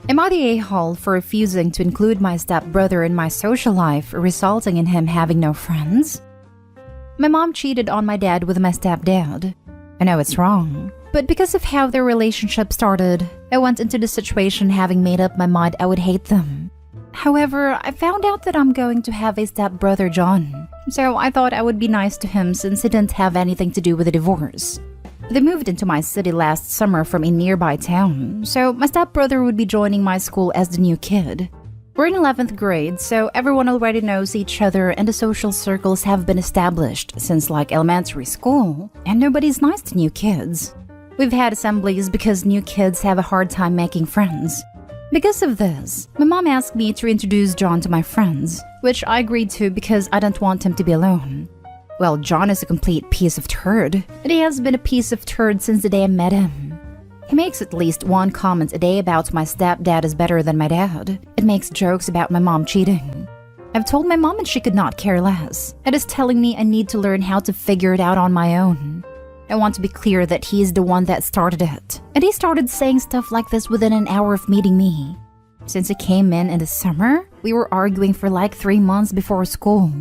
Am I the a-hole for refusing to include my stepbrother in my social life, resulting in him having no friends? My mom cheated on my dad with my stepdad. I know it's wrong, but because of how their relationship started, I went into the situation having made up my mind I would hate them. However, I found out that I'm going to have a stepbrother, John, so I thought I would be nice to him since he didn't have anything to do with the divorce. They moved into my city last summer from a nearby town, so my stepbrother would be joining my school as the new kid. We're in 11th grade, so everyone already knows each other and the social circles have been established since like elementary school, and nobody's nice to new kids. We've had assemblies because new kids have a hard time making friends. Because of this, my mom asked me to introduce John to my friends, which I agreed to because I don't want him to be alone. Well, John is a complete piece of turd, and he has been a piece of turd since the day I met him. He makes at least one comment a day about my stepdad is better than my dad. It makes jokes about my mom cheating. I've told my mom and she could not care less. It is telling me I need to learn how to figure it out on my own. I want to be clear that he is the one that started it. And he started saying stuff like this within an hour of meeting me. Since he came in the summer, we were arguing for like 3 months before school.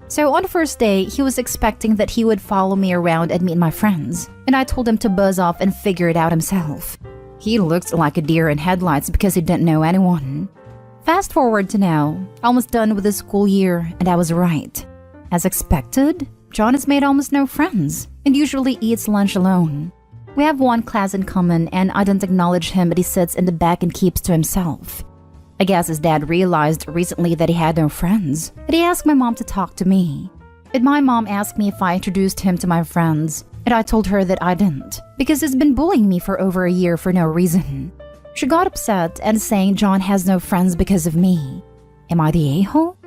So on the first day, he was expecting that he would follow me around and meet my friends, and I told him to buzz off and figure it out himself. He looked like a deer in headlights because he didn't know anyone. Fast forward to now, almost done with the school year, and I was right. As expected, John has made almost no friends, and usually eats lunch alone. We have one class in common, and I don't acknowledge him, but he sits in the back and keeps to himself. I guess his dad realized recently that he had no friends, and he asked my mom to talk to me. And my mom asked me if I introduced him to my friends, and I told her that I didn't, because he's been bullying me for over a year for no reason. She got upset and saying John has no friends because of me. Am I the a-hole?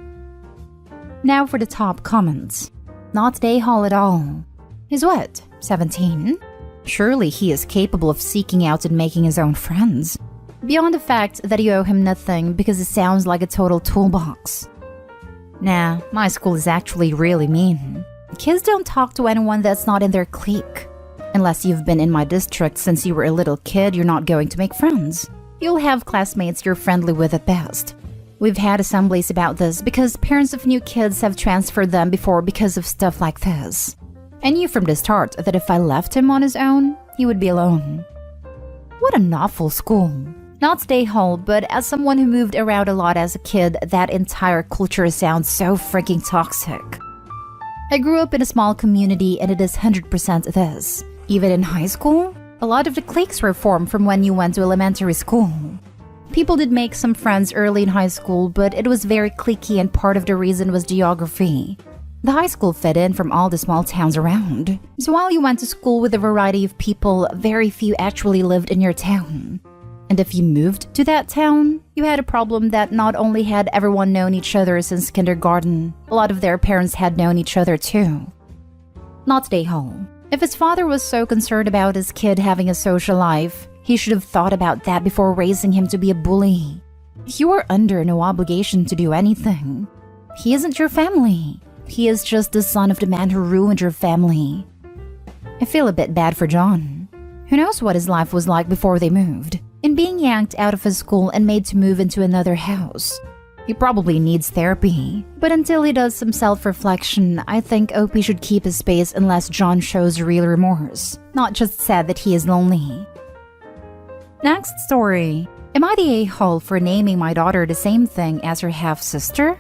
Now for the top comments. Not the a-hole at all. He's what, 17? Surely he is capable of seeking out and making his own friends. Beyond the fact that you owe him nothing because it sounds like a total toolbox. Nah, my school is actually really mean. Kids don't talk to anyone that's not in their clique. Unless you've been in my district since you were a little kid, you're not going to make friends. You'll have classmates you're friendly with at best. We've had assemblies about this because parents of new kids have transferred them before because of stuff like this. I knew from the start that if I left him on his own, he would be alone. What an awful school. Not stay home, but as someone who moved around a lot as a kid, that entire culture sounds so freaking toxic. I grew up in a small community and it is 100% this. Even in high school, a lot of the cliques were formed from when you went to elementary school. People did make some friends early in high school, but it was very cliquey and part of the reason was geography. The high school fit in from all the small towns around. So while you went to school with a variety of people, very few actually lived in your town. And if you moved to that town, you had a problem that not only had everyone known each other since kindergarten, a lot of their parents had known each other too. Not stay home. If his father was so concerned about his kid having a social life, he should have thought about that before raising him to be a bully. You are under no obligation to do anything. He isn't your family. He is just the son of the man who ruined your family. I feel a bit bad for John. Who knows what his life was like before they moved? In being yanked out of his school and made to move into another house. He probably needs therapy, but until he does some self-reflection, I think OP should keep his space unless John shows real remorse, not just sad that he is lonely. Next story. Am I the a-hole for naming my daughter the same thing as her half-sister?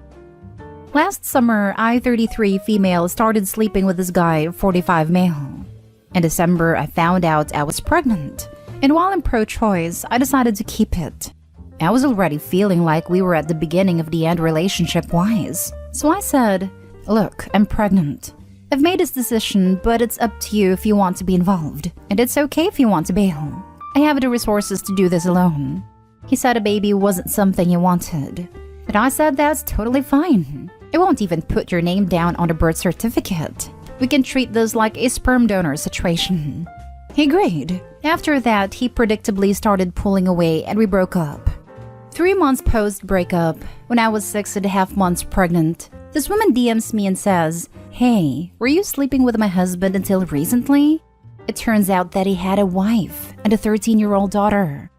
Last summer, I, 33 female, started sleeping with this guy, 45 male. In December, I found out I was pregnant. And while I'm pro-choice, I decided to keep it. I was already feeling like we were at the beginning of the end relationship-wise. So I said, look, I'm pregnant. I've made this decision, but it's up to you if you want to be involved. And it's okay if you want to bail. I have the resources to do this alone. He said a baby wasn't something he wanted. And I said that's totally fine. I won't even put your name down on the birth certificate. We can treat this like a sperm donor situation. He agreed. After that, he predictably started pulling away and we broke up. 3 months post-breakup, when I was 6.5 months pregnant, this woman DMs me and says, "Hey, were you sleeping with my husband until recently?" It turns out that he had a wife and a 13-year-old daughter.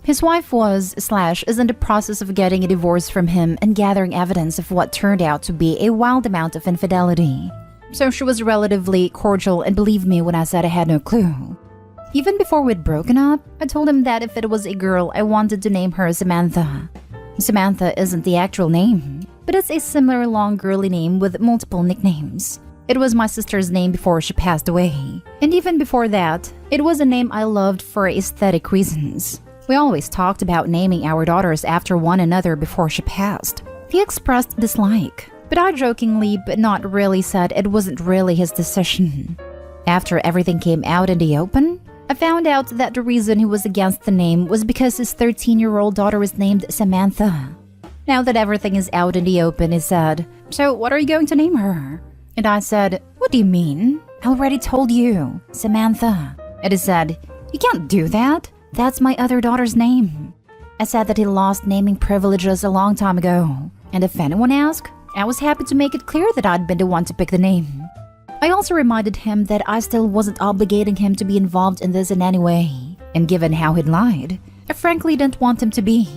His wife was/is in the process of getting a divorce from him and gathering evidence of what turned out to be a wild amount of infidelity. So she was relatively cordial and believed me when I said I had no clue. Even before we'd broken up, I told him that if it was a girl, I wanted to name her Samantha. Samantha isn't the actual name, but it's a similar long girly name with multiple nicknames. It was my sister's name before she passed away. And even before that, it was a name I loved for aesthetic reasons. We always talked about naming our daughters after one another before she passed. He expressed dislike, but I jokingly but not really said it wasn't really his decision. After everything came out in the open, I found out that the reason he was against the name was because his 13-year-old daughter was named Samantha. Now that everything is out in the open, he said, "So what are you going to name her?" And I said, "What do you mean? I already told you, Samantha." And he said, "You can't do that. That's my other daughter's name." I said that he lost naming privileges a long time ago. And if anyone asked, I was happy to make it clear that I'd been the one to pick the name. I also reminded him that I still wasn't obligating him to be involved in this in any way. And given how he'd lied, I frankly didn't want him to be.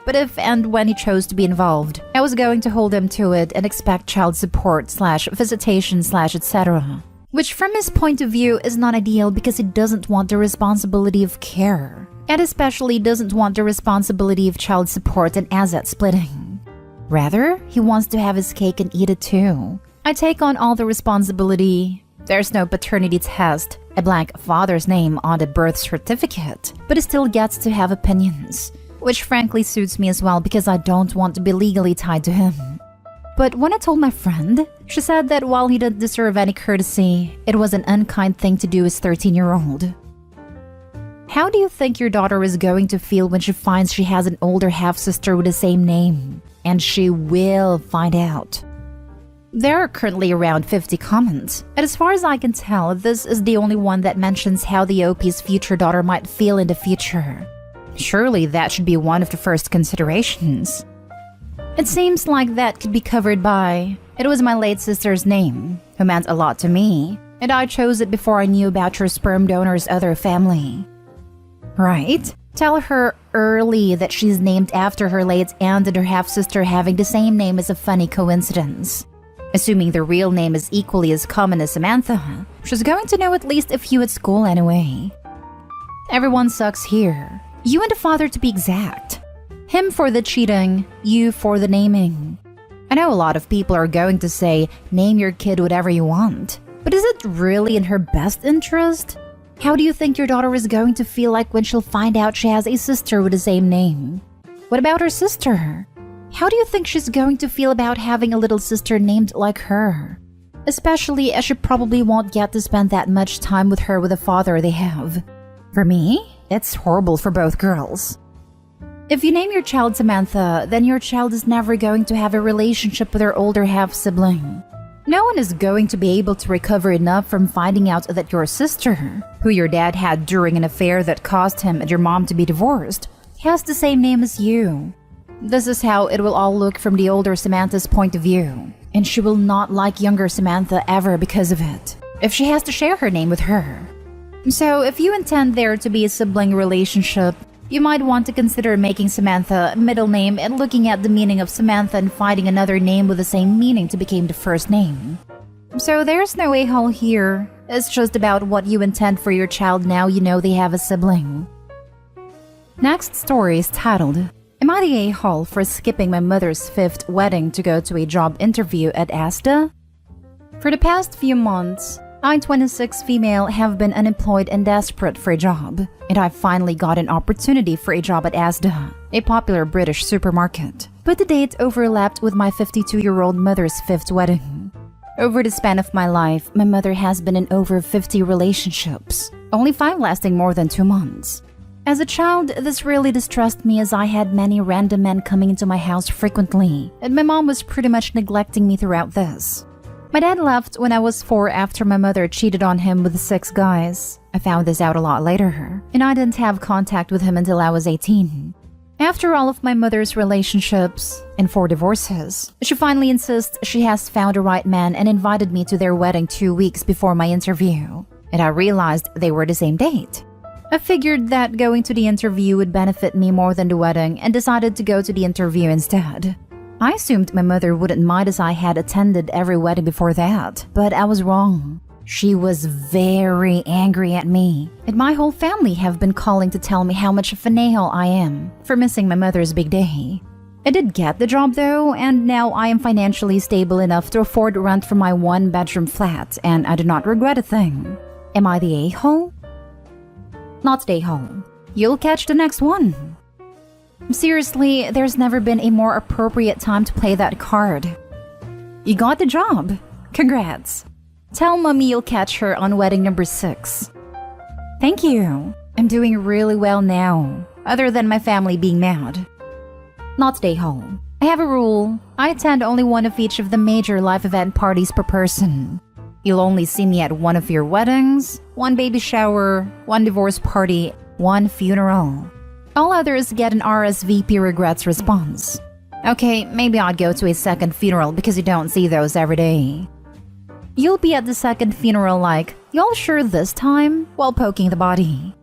But if and when he chose to be involved, I was going to hold him to it and expect child support/visitation/etc. Which from his point of view is not ideal because he doesn't want the responsibility of care. And especially doesn't want the responsibility of child support and asset splitting. Rather, he wants to have his cake and eat it too. I take on all the responsibility. There's no paternity test, a blank father's name on the birth certificate, but he still gets to have opinions. Which frankly suits me as well because I don't want to be legally tied to him. But when I told my friend, she said that while he didn't deserve any courtesy, it was an unkind thing to do as 13-year-old. How do you think your daughter is going to feel when she finds she has an older half-sister with the same name? And she will find out. There are currently around 50 comments, and as far as I can tell, this is the only one that mentions how the OP's future daughter might feel in the future. Surely that should be one of the first considerations. It seems like that could be covered by, "It was my late sister's name, who meant a lot to me, and I chose it before I knew about your sperm donor's other family." Right? Tell her early that she's named after her late aunt and her half-sister having the same name is a funny coincidence. Assuming the real name is equally as common as Samantha, she's going to know at least a few at school anyway. Everyone sucks here. You and the father to be exact. Him for the cheating, you for the naming. I know a lot of people are going to say, name your kid whatever you want. But is it really in her best interest? How do you think your daughter is going to feel like when she'll find out she has a sister with the same name? What about her sister? How do you think she's going to feel about having a little sister named like her? Especially as she probably won't get to spend that much time with her with the father they have. For me, it's horrible for both girls. If you name your child Samantha, then your child is never going to have a relationship with her older half-sibling. No one is going to be able to recover enough from finding out that your sister, who your dad had during an affair that caused him and your mom to be divorced, has the same name as you. This is how it will all look from the older Samantha's point of view, and she will not like younger Samantha ever because of it, if she has to share her name with her. So if you intend there to be a sibling relationship, you might want to consider making Samantha a middle name and looking at the meaning of Samantha and finding another name with the same meaning to become the first name. So there's no a-hole here. It's just about what you intend for your child now you know they have a sibling. Next story is titled, "Am I the a-hole for skipping my mother's 5th wedding to go to a job interview at AITA?" For the past few months, I, 26 female, have been unemployed and desperate for a job, and I finally got an opportunity for a job at Asda, a popular British supermarket. But the date overlapped with my 52-year-old mother's 5th wedding. Over the span of my life, my mother has been in over 50 relationships, only 5 lasting more than 2 months. As a child, this really distressed me as I had many random men coming into my house frequently, and my mom was pretty much neglecting me throughout this. My dad left when I was 4 after my mother cheated on him with 6 guys. I found this out a lot later, and I didn't have contact with him until I was 18. After all of my mother's relationships and 4 divorces, she finally insists she has found the right man and invited me to their wedding 2 weeks before my interview. And I realized they were the same date. I figured that going to the interview would benefit me more than the wedding and decided to go to the interview instead. I assumed my mother wouldn't mind as I had attended every wedding before that, but I was wrong. She was very angry at me, and my whole family have been calling to tell me how much of an a-hole I am for missing my mother's big day. I did get the job though, and now I am financially stable enough to afford rent for my one-bedroom flat, and I do not regret a thing. Am I the a-hole? Not the a-hole. You'll catch the next one. Seriously, there's never been a more appropriate time to play that card. You got the job. Congrats. Tell mommy you'll catch her on wedding number 6. Thank you. I'm doing really well now, other than my family being mad. Not stay home. I have a rule. I attend only one of each of the major life event parties per person. You'll only see me at one of your weddings, one baby shower, one divorce party, one funeral. All others get an RSVP regrets response. Okay, maybe I'd go to a second funeral because you don't see those every day. You'll be at the second funeral like, y'all sure this time? While poking the body.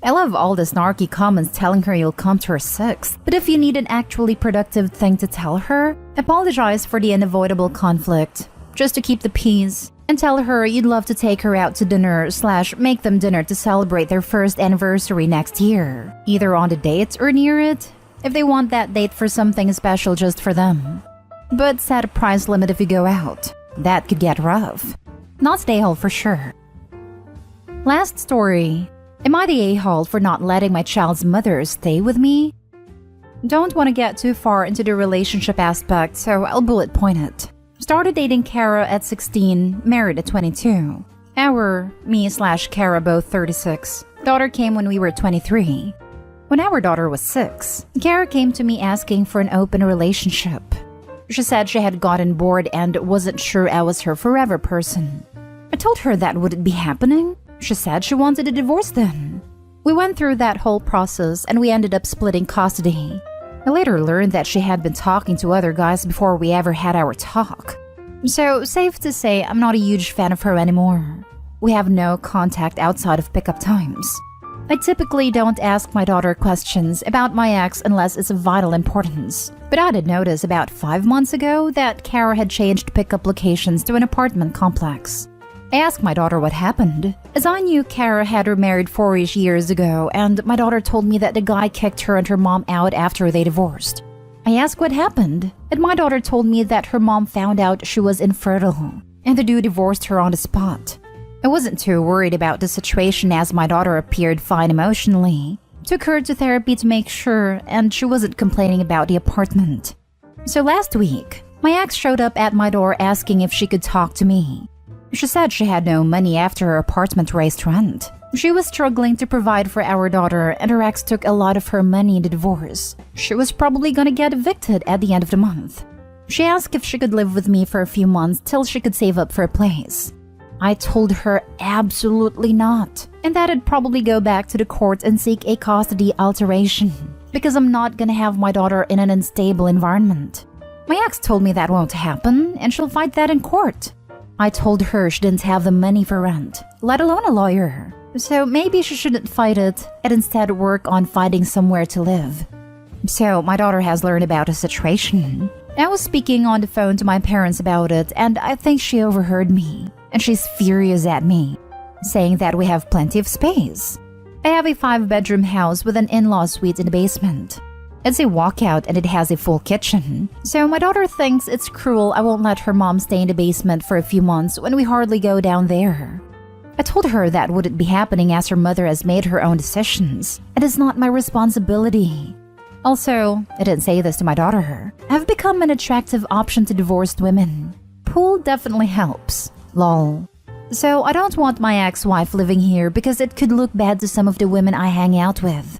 I love all the snarky comments telling her you'll come to her 6th, but if you need an actually productive thing to tell her, apologize for the unavoidable conflict, just to keep the peace, and tell her you'd love to take her out to dinner / make them dinner to celebrate their 1st anniversary next year, either on the date or near it, if they want that date for something special just for them. But set a price limit if you go out. That could get rough. Not stay home for sure. Last story. Am I the a-hole for not letting my child's mother stay with me? Don't want to get too far into the relationship aspect, so I'll bullet point it. Started dating Kara at 16, married at 22. Me/Kara both 36. Daughter came when we were 23. When our daughter was 6, Kara came to me asking for an open relationship. She said she had gotten bored and wasn't sure I was her forever person. I told her that wouldn't be happening. She said she wanted a divorce then. We went through that whole process and we ended up splitting custody. I later learned that she had been talking to other guys before we ever had our talk. So, safe to say I'm not a huge fan of her anymore. We have no contact outside of pickup times. I typically don't ask my daughter questions about my ex unless it's of vital importance. But I did notice about 5 months ago that Kara had changed pickup locations to an apartment complex. I asked my daughter what happened, as I knew Kara had remarried 4-ish years ago, and my daughter told me that the guy kicked her and her mom out after they divorced. I asked what happened, and my daughter told me that her mom found out she was infertile, and the dude divorced her on the spot. I wasn't too worried about the situation as my daughter appeared fine emotionally. Took her to therapy to make sure, and she wasn't complaining about the apartment. So last week, my ex showed up at my door asking if she could talk to me. She said she had no money after her apartment raised rent. She was struggling to provide for our daughter, and her ex took a lot of her money in the divorce. She was probably gonna get evicted at the end of the month. She asked if she could live with me for a few months till she could save up for a place. I told her absolutely not, and that I'd probably go back to the court and seek a custody alteration, because I'm not gonna have my daughter in an unstable environment. My ex told me that won't happen, and she'll fight that in court. I told her she didn't have the money for rent, let alone a lawyer. So maybe she shouldn't fight it and instead work on finding somewhere to live. So my daughter has learned about the situation. I was speaking on the phone to my parents about it, and I think she overheard me. And she's furious at me, saying that we have plenty of space. I have a 5-bedroom house with an in-law suite in the basement. It's a walkout and it has a full kitchen. So my daughter thinks it's cruel I won't let her mom stay in the basement for a few months when we hardly go down there. I told her that wouldn't be happening as her mother has made her own decisions. It is not my responsibility. Also, I didn't say this to my daughter. I've become an attractive option to divorced women. Pool definitely helps. Lol. So I don't want my ex-wife living here because it could look bad to some of the women I hang out with.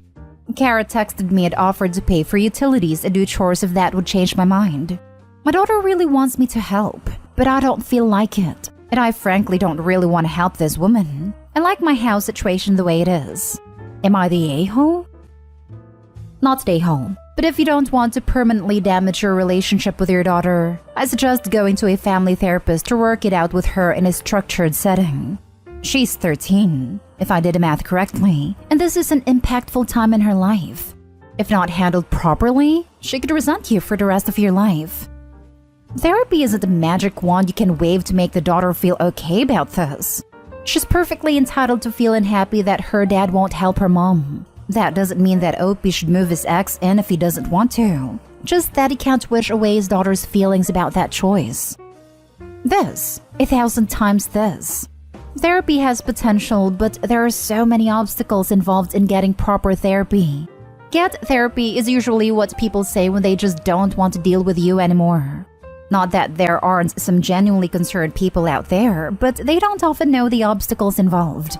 Kara texted me and offered to pay for utilities and do chores if that would change my mind. My daughter really wants me to help, but I don't feel like it. And I frankly don't really want to help this woman. I like my house situation the way it is. Am I the a-hole? Not stay home. But if you don't want to permanently damage your relationship with your daughter, I suggest going to a family therapist to work it out with her in a structured setting. She's 13. if I did the math correctly, and this is an impactful time in her life. If not handled properly, she could resent you for the rest of your life. Therapy isn't a magic wand you can wave to make the daughter feel okay about this. She's perfectly entitled to feel unhappy that her dad won't help her mom. That doesn't mean that Opie should move his ex in if he doesn't want to. Just that he can't wish away his daughter's feelings about that choice. This, 1,000 times this. Therapy has potential, but there are so many obstacles involved in getting proper therapy. Get therapy is usually what people say when they just don't want to deal with you anymore. Not that there aren't some genuinely concerned people out there, but they don't often know the obstacles involved.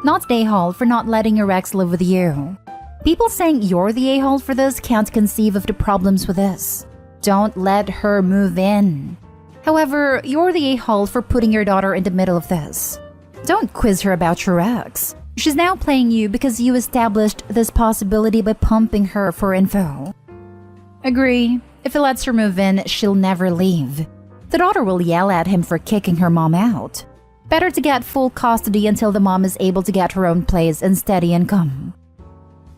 Not the a-hole for not letting your ex live with you. People saying you're the a-hole for this can't conceive of the problems with this. Don't let her move in. However, you're the a-hole for putting your daughter in the middle of this. Don't quiz her about your ex. She's now playing you because you established this possibility by pumping her for info. Agree. If he lets her move in, she'll never leave. The daughter will yell at him for kicking her mom out. Better to get full custody until the mom is able to get her own place and steady income.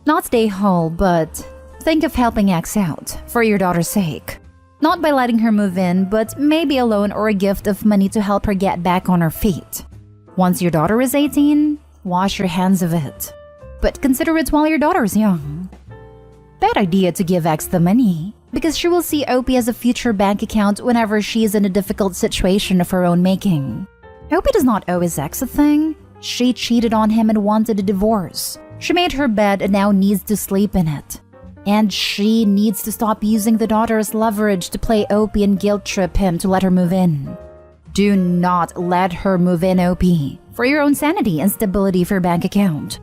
Not stay whole, but think of helping ex out, for your daughter's sake. Not by letting her move in, but maybe a loan or a gift of money to help her get back on her feet. Once your daughter is 18, wash your hands of it. But consider it while your daughter is young. Bad idea to give ex the money, because she will see Opie as a future bank account whenever she is in a difficult situation of her own making. Opie does not owe his ex a thing. She cheated on him and wanted a divorce. She made her bed and now needs to sleep in it. And she needs to stop using the daughter as leverage to play Opie and guilt trip him to let her move in. Do not let her move in, Opie, for your own sanity and stability for your bank account.